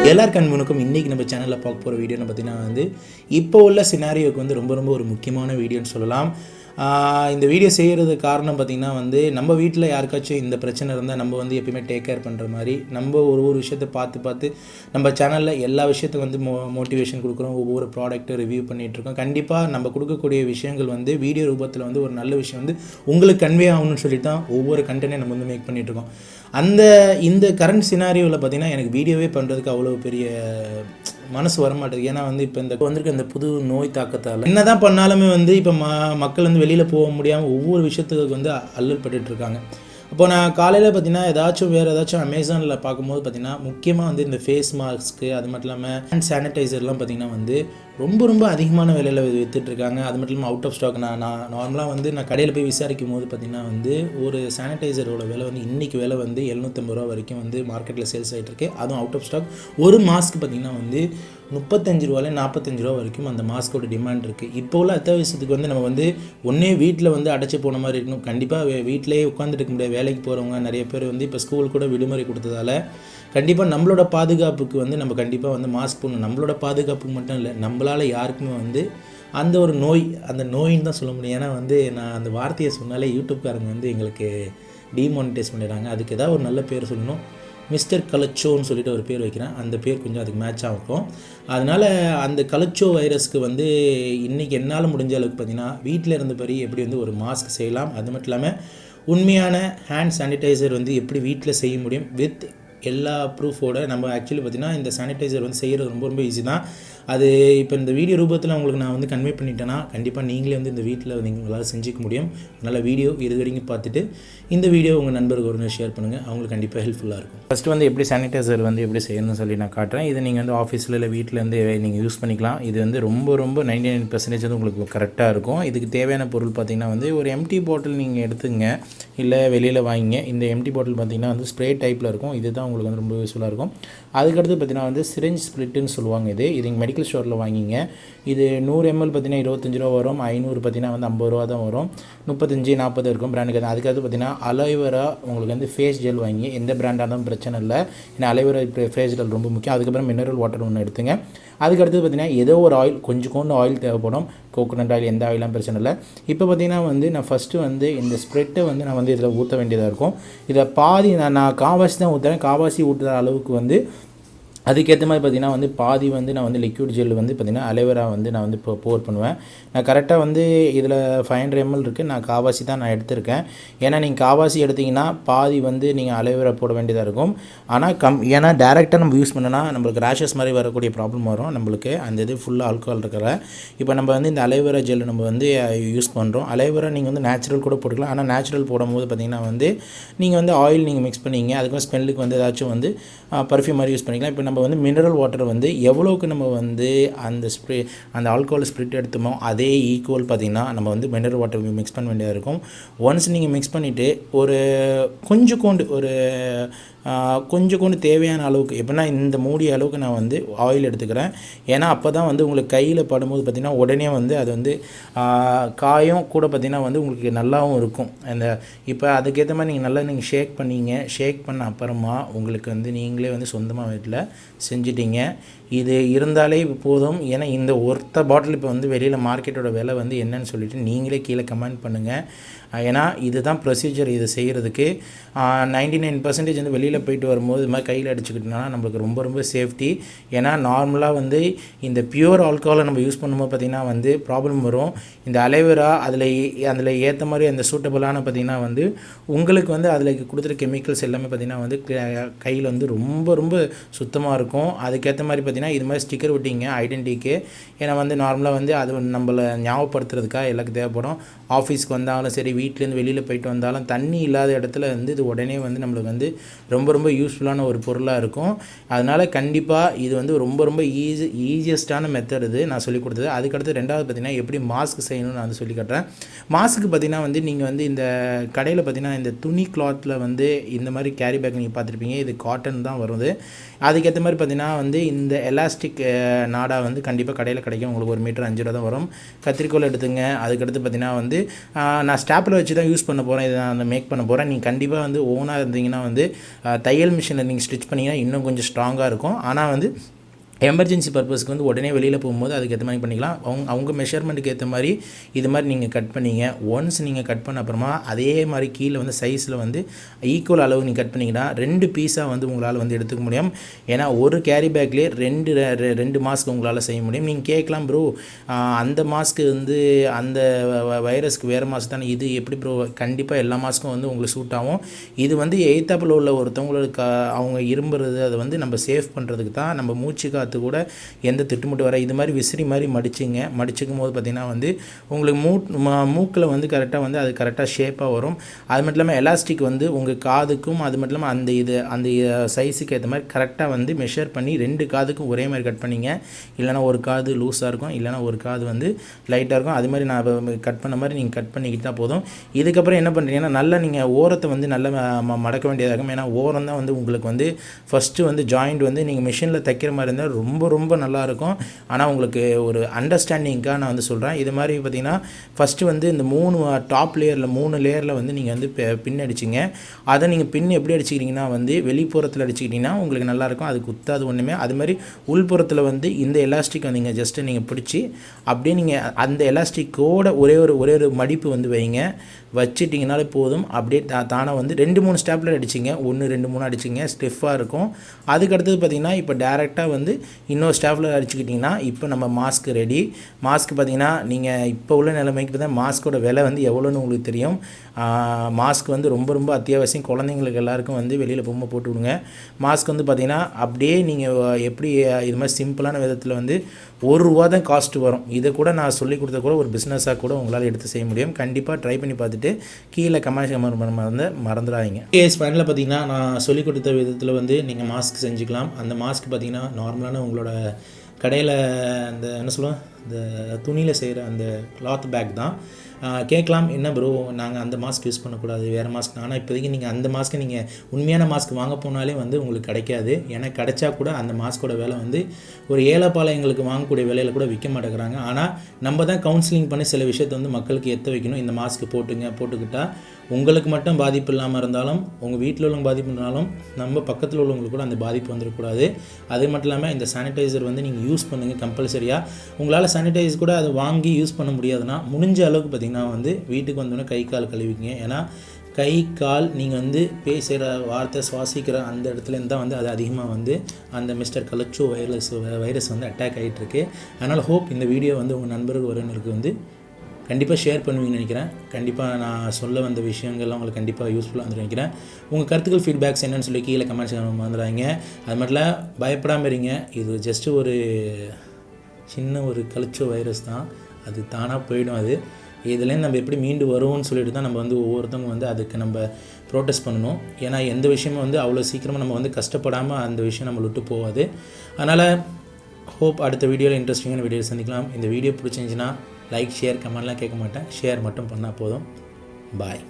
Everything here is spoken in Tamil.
எல்லாருக்கும் அன்புக்கும் இன்றைக்கி நம்ம சேனலில் பார்க்க போகிற வீடியோன்னு பார்த்தீங்கன்னா வந்து இப்போ உள்ள சினாரியோக்கு வந்து ரொம்ப ஒரு முக்கியமான வீடியோன்னு சொல்லலாம். இந்த வீடியோ செய்கிறதுக்கு காரணம் பார்த்திங்கன்னா வந்து நம்ம வீட்டில் யாருக்காச்சும் இந்த பிரச்சனை இருந்தால் நம்ம வந்து எப்பயுமே டேக் கேர் பண்ணுற மாதிரி நம்ம ஒரு விஷயத்தை பார்த்து நம்ம சேனலில் எல்லா விஷயத்துக்கும் வந்து மோட்டிவேஷன் கொடுக்குறோம். ஒவ்வொரு ப்ராடக்ட்டை ரிவ்யூ பண்ணிகிட்ருக்கோம். கண்டிப்பாக நம்ம கொடுக்கக்கூடிய விஷயங்கள் வந்து வீடியோ ரூபத்தில் வந்து ஒரு நல்ல விஷயம் வந்து உங்களுக்கு கன்வே ஆகணும்னு சொல்லி தான் ஒவ்வொரு கண்டென்ட்டை நம்ம வந்து மேக் பண்ணிகிட்ருக்கோம். இந்த கரண்ட் சினாரியோவில் பார்த்திங்கன்னா எனக்கு வீடியோவே பண்ணுறதுக்கு அவ்வளோ பெரிய மனசு வரமாட்டேது. ஏன்னா வந்து இப்போ வந்திருக்க இந்த புது நோய் தாக்கத்தால் என்ன தான் பண்ணாலுமே வந்து இப்போ மக்கள் வந்து வெளியில் போக முடியாமல் ஒவ்வொரு விஷயத்துக்கு வந்து அல்லல்பட்டுருக்காங்க. அப்போ நான் காலையில் பார்த்திங்கன்னா வேறு ஏதாச்சும் அமேசானில் பார்க்கும்போது பார்த்திங்கன்னா முக்கியமாக வந்து இந்த ஃபேஸ் மாஸ்க்கு அது மட்டும் இல்லாமல் ஹேண்ட் சானிடைசர்லாம் பார்த்திங்கன்னா வந்து ரொம்ப அதிகமான விலையில் விற்றுட்ருக்காங்க. அது மட்டும் இல்லாமல் அவுட் ஆஃப் ஸ்டாக். நான் நார்மலாக வந்து நான் கடையில் போய் விசாரிக்கும் போது பார்த்திங்கன்னா வந்து ஒரு சானிடைசரோட விலை வந்து இன்றைக்கி விலை வந்து 750 ரூபா வரைக்கும் வந்து மார்க்கெட்டில் சேல்ஸ் ஆகிட்டுருக்கு. அதுவும் அவுட் ஆஃப் ஸ்டாக். ஒரு மாஸ்க் பார்த்திங்கன்னா வந்து 35 ரூபாயில் 45 ரூபா வரைக்கும் அந்த மாஸ்கோட டிமாண்ட் இருக்குது. இப்போ உள்ள அத்தியாவசியத்துக்கு வந்து நம்ம வந்து ஒன்றே வீட்டில் வந்து அடைச்சி போன மாதிரி இருக்கணும். கண்டிப்பாக வீட்டிலேயே உட்காந்துட்டு இருக்க முடியாது. வேலைக்கு போகிறவங்க நிறைய பேர் வந்து இப்போ ஸ்கூல் கூட விடுமுறை கொடுத்ததால கண்டிப்பாக நம்மளோட பாதுகாப்புக்கு வந்து நம்ம கண்டிப்பாக வந்து மாஸ்க் போடணும். நம்மளோட பாதுகாப்புக்கு மட்டும் இல்லை, நம்மளால் யாருக்குமே வந்து அந்த ஒரு அந்த நோயின்னு தான் சொல்ல முடியும். ஏன்னா வந்து நான் அந்த வார்த்தையை சொன்னாலே யூடியூப்காரங்க வந்து எங்களுக்கு டிமானிட்டைஸ் பண்ணிடுறாங்க. அதுக்கு ஏதாவது ஒரு நல்ல பேர் சொல்லணும். மிஸ்டர் 𝗙𝗪𝗀𝗀 சொல்லிட்டு ஒரு பேர் வைக்கிறேன். அந்த பேர் கொஞ்சம் அதுக்கு மேட்ச் ஆகும். அதனால் அந்த 𝗙𝗪𝗀 வைரஸ்க்கு வந்து இன்றைக்கி என்னால் முடிஞ்ச அளவுக்கு பார்த்திங்கன்னா வீட்டில் இருந்தபடி எப்படி வந்து ஒரு மாஸ்க் செய்யலாம், அது மட்டும் இல்லாமல் உண்மையான ஹேண்ட் சானிடைசர் வந்து எப்படி வீட்டில் செய்ய முடியும் வித் எல்லா ப்ரூஃபோடு. நம்ம ஆக்சுவலி பார்த்திங்கன்னா இந்த சானிடைசர் வந்து செய்கிறது ரொம்ப ஈஸி தான். அது இப்போ இந்த வீடியோ ரூபத்தில் உங்களுக்கு நான் வந்து கன்வே பண்ணிட்டேன்னா கண்டிப்பாக நீங்களே வந்து இந்த வீட்டில் உங்களால் செஞ்சுக்க முடியும். அதனால் வீடியோ இது வரைக்கும் பார்த்துட்டு இந்த வீடியோ உங்கள் நண்பருக்கு ஒரு ஷேர் பண்ணுங்கள். அவங்களுக்கு கண்டிப்பாக ஹெல்ப்ஃபுல்லாக இருக்கும். ஃபஸ்ட்டு வந்து எப்படி சானிடைசர் வந்து எப்படி செய்யணும்னு சொல்லி நான் காட்டுறேன். இது நீங்கள் வந்து ஆஃபீஸில் இல்லை வீட்டிலேருந்து நீங்கள் யூஸ் பண்ணிக்கலாம். இது வந்து ரொம்ப 99% வந்து உங்களுக்கு கரெக்டாக இருக்கும். இதுக்கு தேவையான பொருள் பார்த்திங்கன்னா வந்து ஒரு எம்டி பாட்டில் நீங்கள் எடுத்துங்க, இல்லை வெளியில் வாங்கிங்க. இந்த எம்டி பாட்டில் பார்த்திங்கன்னா வந்து ஸ்ப்ரே டைப்பில் இருக்கும். இது தான் உங்களுக்கு வந்து ரொம்ப யூஸ்ஃபுல்லாக இருக்கும். அதுக்கடுத்து பார்த்திங்கன்னா வந்து சிரிஞ்ச் ஸ்ப்ளிட்டுன்னு சொல்லுவாங்க. இது மெடிக்கல் ஸ்டோரில் வாங்கிங்க. இது 100 ml பார்த்திங்கன்னா 25 ரூபா வரும். 500 பார்த்திங்கன்னா வந்து 50 ரூபா தான் வரும். 35 40 இருக்கும் பிராண்டுக்கு. அதுக்கடுத்து பார்த்திங்கன்னா அலோவேரா உங்களுக்கு வந்து ஃபேஸ் ஜெல் வாங்கி எந்த பிராண்டாக இருந்தாலும் பிரச்சனை இல்லை. ஏன்னா அலோவேரா ஃபேஸ் ஜெல் ரொம்ப முக்கியம். அதுக்கப்புறம் மினரல் வாட்டர் ஒன்று எடுத்துங்க. அதுக்கடுத்து பார்த்திங்கன்னா ஏதோ ஒரு ஆயில், கொஞ்சம் ஆயில் தேவைப்படும். கோகோனட் ஆயில், எந்த ஆயிலாம் பிரச்சனை இல்லை. இப்போ பார்த்திங்கன்னா வந்து நான் ஃபஸ்ட்டு வந்து இந்த ஸ்ப்ரெட்டை வந்து நான் வந்து இதில் ஊற்ற வேண்டியதாக இருக்கும். இதில் பாதி நான் காவாசி தான் ஊற்றுறேன். காவாசி ஊற்றுற அளவுக்கு வந்து அதுக்கேற்ற மாதிரி பார்த்திங்கன்னா வந்து பாதி வந்து நான் வந்து லிக்விட் ஜெல் வந்து பார்த்திங்கன்னா அலோவேரா வந்து நான் வந்து இப்போ போர் பண்ணுவேன். நான் கரெக்டாக வந்து இதில் 500 ml இருக்குது. நான் காவாசி தான் நான் எடுத்திருக்கேன். ஏன்னா நீங்கள் காவாசி எடுத்திங்கன்னா பாதி வந்து நீங்கள் அலோவேரா போட வேண்டியதாக இருக்கும். ஆனால் ஏன்னா டேரெக்டாக நம்ம யூஸ் பண்ணோன்னா நம்மளுக்கு ரேஷஸ் மாதிரி வரக்கூடிய ப்ராப்ளம் வரும். நம்மளுக்கு அந்த இது ஃபுல்லாக ஆல்கஹால் இருக்கிற. இப்போ நம்ம வந்து இந்த அலோவேரா ஜெல் நம்ம வந்து யூஸ் பண்ணுறோம். அலோவேரா நீங்கள் வந்து நேச்சுரல் கூட போட்டுக்கலாம். ஆனால் நேச்சுரல் போடும்போது பார்த்திங்கன்னா வந்து நீங்கள் வந்து ஆயில் நீங்கள் மிக்ஸ் பண்ணிங்க. அதுக்கும் ஸ்மெல்லுக்கு வந்து ஏதாச்சும் வந்து பர்ஃப்யூம் மாதிரி யூஸ் பண்ணிக்கலாம். இப்போ நம்ம வந்து மினரல் வாட்டர் வந்து எவ்வளோக்கு நம்ம வந்து அந்த ஆல்கஹால் ஸ்ப்ரிட் எடுத்தோமோ அதே ஈக்குவல் பார்த்திங்கன்னா நம்ம வந்து மினரல் வாட்டர் மிக்ஸ் பண்ண வேண்டியதாக இருக்கும். ஒன்ஸ் நீங்கள் மிக்ஸ் பண்ணிவிட்டு ஒரு கொஞ்சம் தேவையான அளவுக்கு, எப்படின்னா இந்த மூடிய அளவுக்கு நான் வந்து ஆயில் எடுத்துக்கிறேன். ஏன்னா அப்போ தான் வந்து உங்களுக்கு கையில் படும்போது பார்த்திங்கன்னா உடனே வந்து அது வந்து காயும் கூட பார்த்திங்கன்னா வந்து உங்களுக்கு நல்லாவும் இருக்கும். இப்போ அதுக்கேற்ற மாதிரி நீங்கள் ஷேக் பண்ண அப்புறமா உங்களுக்கு வந்து நீங்களே வந்து சொந்தமாக வீட்டில் செஞ்சிட்டிங்க. இது இருந்தாலே போதும். ஏன்னா இந்த ஒருத்த பாட்டில் இப்போ வந்து வெளியில் மார்க்கெட்டோட விலை வந்து என்னன்னு சொல்லிவிட்டு நீங்களே கீழே கமெண்ட் பண்ணுங்கள். ஏன்னா இதுதான் ப்ரொசீஜர். இது செய்கிறதுக்கு 99% வந்து வெளியில் போயிட்டு வரும்போது இது மாதிரி கையில் அடிச்சுக்கிட்டோம்னா நம்மளுக்கு ரொம்ப சேஃப்டி. ஏன்னா நார்மலாக வந்து இந்த பியூர் ஆல்கஹாலை நம்ம யூஸ் பண்ணும்போது பார்த்திங்கன்னா வந்து ப்ராப்ளம் வரும். இந்த அலோவேரா அதில் ஏற்ற மாதிரி அந்த சூட்டபுளான பார்த்திங்கன்னா வந்து உங்களுக்கு வந்து அதில் கொடுத்துற கெமிக்கல்ஸ் எல்லாமே பார்த்திங்கன்னா வந்து கையில் வந்து ரொம்ப சுத்தமாக இருக்கும். அதுக்கேற்ற மாதிரி பார்த்திங்கன்னா இது மாதிரி ஸ்டிக்கர் ஒட்டிங்க ஐடென்டிட்டிக்கு. ஏன்னா வந்து நார்மலாக வந்து அது நம்மளை ஞாபகப்படுத்துறதுக்காக எல்லாருக்கும் தேவைப்படும். ஆஃபீஸ்க்கு வந்தாலும் சரி, வீட்டிலேருந்து வெளியில் போயிட்டு வந்தாலும் தண்ணி இல்லாத இடத்துல வந்து இது உடனே வந்து நம்மளுக்கு வந்து ரொம்ப யூஸ்ஃபுல்லான ஒரு பொருளாக இருக்கும். அதனால் கண்டிப்பாக இது வந்து ரொம்ப ஈஸியஸ்ட்டான மெத்தட் இது நான் சொல்லிக் கொடுத்தது. அதுக்கடுத்து ரெண்டாவது பார்த்திங்கன்னா எப்படி மாஸ்க் செய்யணும்னு நான் வந்து சொல்லி காட்டுறேன். மாஸ்க்கு பார்த்திங்கன்னா வந்து நீங்கள் வந்து இந்த கடையில் பார்த்திங்கன்னா இந்த துணி கிளாத்தில் வந்து இந்த மாதிரி கேரி பேக் நீங்கள் பார்த்துருப்பீங்க. இது காட்டன் தான் வருது. அதுக்கேற்ற மாதிரி பார்த்திங்கன்னா வந்து இந்த எலாஸ்டிக் நாடா வந்து கண்டிப்பாக கடையில் கிடைக்கும். உங்களுக்கு 1 மீட்டர் 5 ரூபா தான் வரும். கத்திரிக்கோல் எடுத்துங்க. அதுக்கடுத்து பார்த்திங்கன்னா வந்து நான் ஸ்டாப்பில் வச்சு தான் யூஸ் பண்ண போகிறேன். இதை நான் மேக் பண்ண போகிறேன். நீங்கள் கண்டிப்பாக வந்து ஓனாக இருந்தீங்கன்னா வந்து தையல் மிஷினில் நீங்கள் ஸ்டிச் பண்ணிங்கன்னா இன்னும் கொஞ்சம் ஸ்ட்ராங்காக இருக்கும். ஆனால் வந்து எமர்ஜென்சி பர்பஸ்க்கு வந்து உடனே வெளியில் போகும்போது அதுக்கு ஏற்ற மாதிரி பண்ணிக்கலாம். அவங்க மெஷர்மெண்ட்டுக்கு ஏற்ற மாதிரி இது மாதிரி நீங்கள் கட் பண்ணிங்க. ஒன்ஸ் நீங்கள் கட் பண்ண அப்புறமா அதே மாதிரி கீழே வந்து சைஸில் வந்து ஈக்குவல் அளவு நீங்கள் கட் பண்ணிங்கன்னா 2 பீஸாக வந்து உங்களால் வந்து எடுத்துக்க முடியும். ஏன்னா ஒரு கேரி பேக்லேயே 2 மாஸ்க் உங்களால் செய்ய முடியும். நீங்கள் கேட்கலாம் ப்ரோ அந்த மாஸ்க்கு வந்து அந்த வைரஸ்க்கு வேறு மாஸ்க் தானே, இது எப்படி ப்ரோ? கண்டிப்பாக எல்லா மாஸ்க்கும் வந்து உங்களுக்கு சூட் ஆகும். இது வந்து எய்த்தாப்பில் உள்ள ஒருத்தவங்களுக்கு அவங்க இரும்புறது அதை வந்து நம்ம சேவ் பண்ணுறதுக்கு தான். நம்ம மூச்சு கூட எந்த திட்டுமுட்டு வர இது மாதிரி விசிறி மாதிரி மடிச்சுக்கும் போது பார்த்திங்கன்னா வந்து உங்களுக்கு மூக்கில் வந்து கரெக்டாக வந்து அது கரெக்டாக ஷேப்பாக வரும். அது மட்டும் இல்லாமல் எலாஸ்டிக் வந்து உங்கள் காதுக்கும் அது மட்டும் இல்லாமல் அந்த சைஸுக்கு ஏற்ற மாதிரி கரெக்டாக வந்து மெஷர் பண்ணி 2 காதுக்கும் ஒரே மாதிரி கட் பண்ணிங்க. இல்லைனா ஒரு காது லூஸாக இருக்கும், இல்லைனா ஒரு காது வந்து லைட்டாக இருக்கும். அது மாதிரி நான் கட் பண்ண மாதிரி நீங்கள் கட் பண்ணிக்கிட்டால் போதும். இதுக்கப்புறம் என்ன பண்ணுறீங்கன்னா நல்லா நீங்கள் ஓரத்தை வந்து நல்லா மடக்க வேண்டியதாக இருக்கும். ஏன்னா ஓரம் தான் வந்து உங்களுக்கு வந்து ஃபஸ்ட்டு வந்து ஜாயிண்ட் வந்து நீங்கள் மிஷினில் தைக்கிற மாதிரி இருந்தால் ரொம்ப நல்லாயிருக்கும். ஆனால் உங்களுக்கு ஒரு அண்டர்ஸ்டாண்டிங்காக நான் வந்து சொல்கிறேன். இது மாதிரி பார்த்திங்கன்னா ஃபஸ்ட்டு வந்து இந்த 3 டாப் லேயரில் 3 லேயரில் வந்து நீங்கள் வந்து பின் அடிச்சிங்க. அதை நீங்கள் பின் எப்படி அடிச்சுக்கிட்டிங்கன்னா வந்து வெளிப்புறத்தில் அடிச்சுக்கிட்டிங்கன்னா உங்களுக்கு நல்லாயிருக்கும். அது குத்தாது ஒன்றுமே. அது மாதிரி உள்புறத்தில் வந்து இந்த எலாஸ்டிக்கை நீங்கள் ஜஸ்ட்டு நீங்கள் பிடிச்சி அப்படியே நீங்கள் அந்த எலாஸ்டிக்கோட ஒரே ஒரு மடிப்பு வந்து வைங்க. வச்சிட்டிங்கனாலே போதும். அப்படியே தானே வந்து 2-3 ஸ்டாப்லர் அடிச்சிங்க. 1 2 3 அடிச்சிங்க, ஸ்டிஃபாக இருக்கும். அதுக்கடுத்தது பார்த்திங்கன்னா இப்போ டேரெக்டாக வந்து இன்னொரு ஸ்டாப்லர் அடிச்சுக்கிட்டிங்கன்னா இப்போ நம்ம மாஸ்க் ரெடி. மாஸ்க் பார்த்திங்கன்னா நீங்கள் இப்போ உள்ள நிலைமைக்கு பார்த்தா மாஸ்க்கோட விலை வந்து எவ்வளோன்னு உங்களுக்கு தெரியும். மாஸ்க் வந்து ரொம்ப அத்தியாவசியம். குழந்தைங்களுக்கு எல்லாருக்கும் வந்து வெளியில் போகும்போது போட்டு விடுங்க. மாஸ்க் வந்து பார்த்திங்கன்னா அப்படியே நீங்கள் எப்படி இது மாதிரி சிம்பிளான விதத்தில் வந்து ₹1 தான் காஸ்ட்டு வரும். இதை கூட நான் சொல்லிக் கொடுத்த கூட ஒரு பிஸ்னஸாக கூட உங்களால் எடுத்து செய்ய முடியும். கண்டிப்பாக ட்ரை பண்ணி பார்த்துட்டு கீழே கமெண்ட் மறந்துடாதீங்க. ஃபைனலில் பார்த்திங்கன்னா நான் சொல்லிக் கொடுத்த விதத்தில் வந்து நீங்கள் மாஸ்க் செஞ்சுக்கலாம். அந்த மாஸ்க் பார்த்திங்கன்னா நார்மலான உங்களோட கடையில் அந்த என்ன சொல்லுவோம் இந்த துணியில் செய்கிற அந்த கிளாத் பேக் தான். கேட்கலாம் என்ன ப்ரோ நாங்கள் அந்த மாஸ்க் யூஸ் பண்ணக்கூடாது வேறு மாஸ்க். ஆனால் இப்போதைக்கு நீங்கள் அந்த மாஸ்க்கை நீங்கள் உண்மையான மாஸ்க் வாங்க போனாலே வந்து உங்களுக்கு கிடைக்காது. ஏன்னா கிடைச்சா கூட அந்த மாஸ்க்கோட விலை வந்து ஒரு ஏழைப்பாளையங்களுக்கு வாங்கக்கூடிய விலையில் கூட விற்க மாட்டேங்கிறாங்க. ஆனால் நம்ம தான் கவுன்சிலிங் பண்ணி சில விஷயத்தை வந்து மக்களுக்கு எத்த வைக்கணும். இந்த மாஸ்க் போட்டுக்கிட்டால் உங்களுக்கு மட்டும் பாதிப்பு இல்லாமல் இருந்தாலும் உங்கள் வீட்டில் உள்ளவங்க பாதிப்பு இருந்தாலும் நம்ம பக்கத்தில் உள்ளவங்களுக்கு கூட அந்த பாதிப்பு வந்துடக்கூடாது. அது மட்டும் இல்லாமல் இந்த சானிடைசர் வந்து நீங்கள் யூஸ் பண்ணுங்கள் கம்பல்சரியாக. உங்களால் சானிடைசர் கூட அதை வாங்கி யூஸ் பண்ண முடியாதுன்னா முடிஞ்ச அளவுக்கு பார்த்திங்கன்னா வந்து வீட்டுக்கு வந்தோடனே கை கால் கழுவிங்க. ஏன்னா கை கால் நீங்கள் வந்து பேசுகிற வார்த்தை சுவாசிக்கிற அந்த இடத்துலேருந்து தான் வந்து அது அதிகமாக வந்து அந்த 𝗙់𝗹𝗶 வைரஸ் வந்து அட்டாக் ஆகிட்டுருக்கு. அதனால் ஹோப் இந்த வீடியோ வந்து உங்கள் நண்பர்கள் உறவினருக்கு வந்து கண்டிப்பாக ஷேர் பண்ணுவீங்கன்னு நினைக்கிறேன். கண்டிப்பாக நான் சொல்ல வந்த விஷயங்கள்லாம் உங்களுக்கு கண்டிப்பாக யூஸ்ஃபுல்லாக வந்து நினைக்கிறேன். உங்கள் கருத்துக்கள் ஃபீட்பேக்ஸ் என்னென்னு சொல்லி கீழே கமெண்ட்ஸ் வந்துடுறாங்க. அது மட்டும் பயப்படாமல் இருங்க. இது ஜஸ்ட்டு ஒரு சின்ன ஒரு 𝗙் வைரஸ் தான். அது தானாக போயிடும். அது இதுலேருந்து நம்ம எப்படி மீண்டு வருவோம்னு சொல்லிட்டு தான் நம்ம வந்து ஒவ்வொருத்தவங்க வந்து அதுக்கு நம்ம ப்ரோட்டஸ்ட் பண்ணணும். ஏன்னா எந்த விஷயமும் வந்து அவ்வளோ சீக்கிரமாக நம்ம வந்து கஷ்டப்படாமல் அந்த விஷயம் நம்ம விட்டு போகாது. அதனால் ஹோப் அடுத்த வீடியோவில் இன்ட்ரெஸ்டிங்கான வீடியோ சந்திக்கலாம். இந்த வீடியோ பிடிச்சிருந்துச்சின்னா லைக் ஷேர் கமெண்ட்லாம் கேட்க மாட்டேன். ஷேர் மட்டும் பண்ணால் போதும். பாய்.